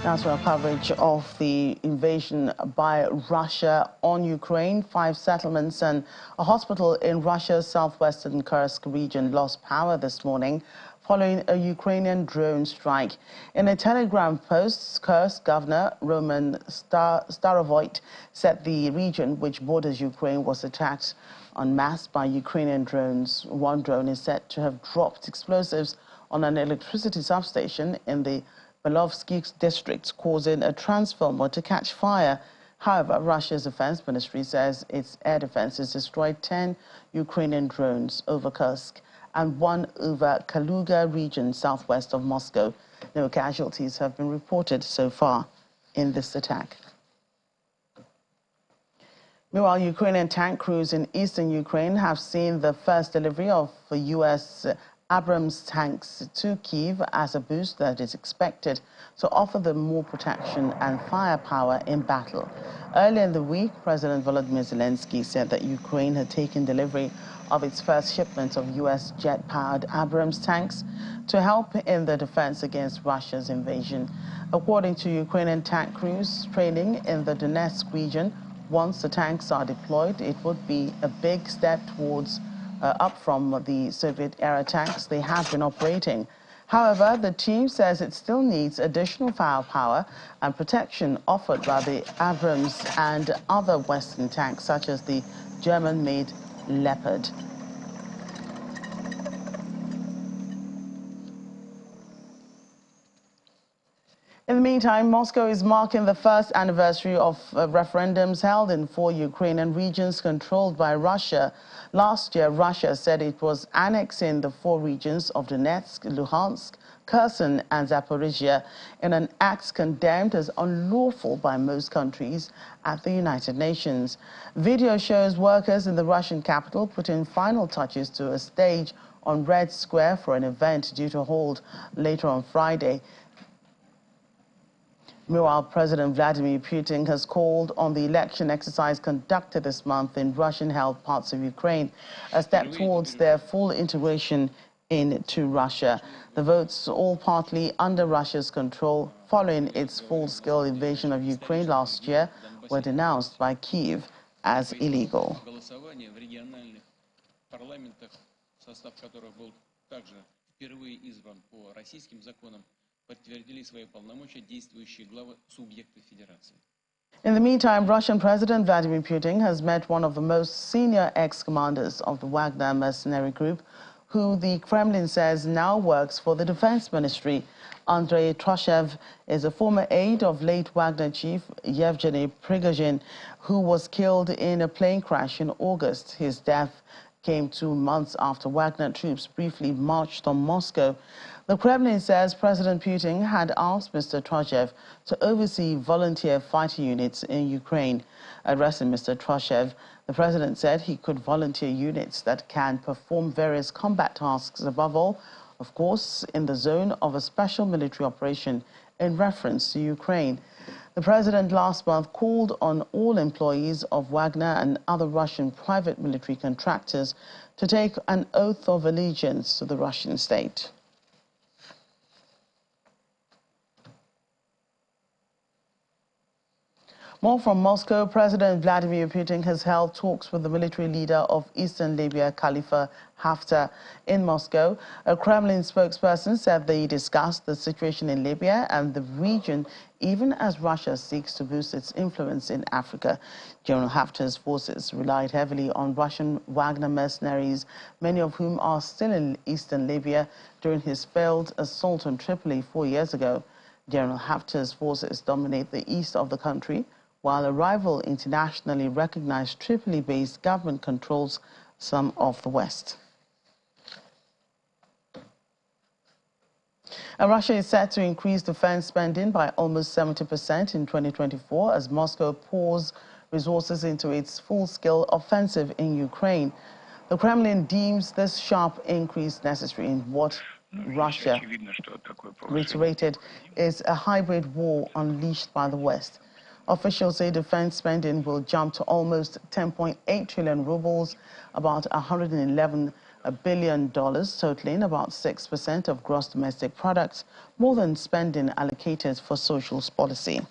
Now to our coverage of the invasion by Russia on Ukraine. 5 settlements and a hospital in Russia's southwestern Kursk region lost power this morning following a Ukrainian drone strike. In a telegram post, Kursk Governor Roman Starovoyt said the region, which borders Ukraine, was attacked en masse by Ukrainian drones. One drone is said to have dropped explosives on an electricity substation in the Belovsky district, causing a transformer to catch fire. However, Russia's defense ministry says its air defenses destroyed 10 Ukrainian drones over Kursk and 1 over Kaluga region southwest of Moscow. No casualties have been reported so far in this attack. Meanwhile, Ukrainian tank crews in eastern Ukraine have seen the first delivery of U.S. Abrams tanks to Kyiv as a boost that is expected to offer them more protection and firepower in battle. Earlier in the week, President Volodymyr Zelensky said that Ukraine had taken delivery of its first shipment of U.S. jet-powered Abrams tanks to help in the defense against Russia's invasion. According to Ukrainian tank crews training in the Donetsk region, once the tanks are deployed, it would be a big step towards up from the Soviet-era tanks they have been operating. However, the team says it still needs additional firepower and protection offered by the Abrams and other Western tanks, such as the German-made Leopard. In the meantime, Moscow is marking the first anniversary of referendums held in 4 Ukrainian regions controlled by Russia. Last year, Russia said it was annexing the 4 regions of Donetsk, Luhansk, Kherson and Zaporizhia in an act condemned as unlawful by most countries at the United Nations. Video shows workers in the Russian capital putting final touches to a stage on Red Square for an event due to hold later on Friday. Meanwhile, President Vladimir Putin has called on the election exercise conducted this month in Russian-held parts of Ukraine, a step towards their full integration into Russia. The votes, all partly under Russia's control following its full-scale invasion of Ukraine last year, were denounced by Kyiv as illegal. In the meantime, Russian President Vladimir Putin has met one of the most senior ex-commanders of the Wagner mercenary group, who the Kremlin says now works for the defense ministry. Andrei Troshev is a former aide of late Wagner chief Yevgeny Prigozhin, who was killed in a plane crash in August. His death came 2 months after Wagner troops briefly marched on Moscow. The Kremlin says President Putin had asked Mr. Troshev to oversee volunteer fighter units in Ukraine. Addressing Mr. Troshev, the president said he could volunteer units that can perform various combat tasks, above all, of course, in the zone of a special military operation in reference to Ukraine. The president last month called on all employees of Wagner and other Russian private military contractors to take an oath of allegiance to the Russian state. More from Moscow. President Vladimir Putin has held talks with the military leader of eastern Libya, Khalifa Haftar, in Moscow. A Kremlin spokesperson said they discussed the situation in Libya and the region, even as Russia seeks to boost its influence in Africa. General Haftar's forces relied heavily on Russian Wagner mercenaries, many of whom are still in eastern Libya, during his failed assault on Tripoli 4 years ago. General Haftar's forces dominate the east of the country, while a rival internationally recognized Tripoli-based government controls some of the west. And Russia is set to increase defense spending by almost 70% in 2024 as Moscow pours resources into its full-scale offensive in Ukraine. The Kremlin deems this sharp increase necessary in what Russia reiterated is a hybrid war unleashed by the West. Officials say defense spending will jump to almost 10.8 trillion rubles, about $111 $1 billion, totaling about 6% of gross domestic products, more than spending allocated for social policy.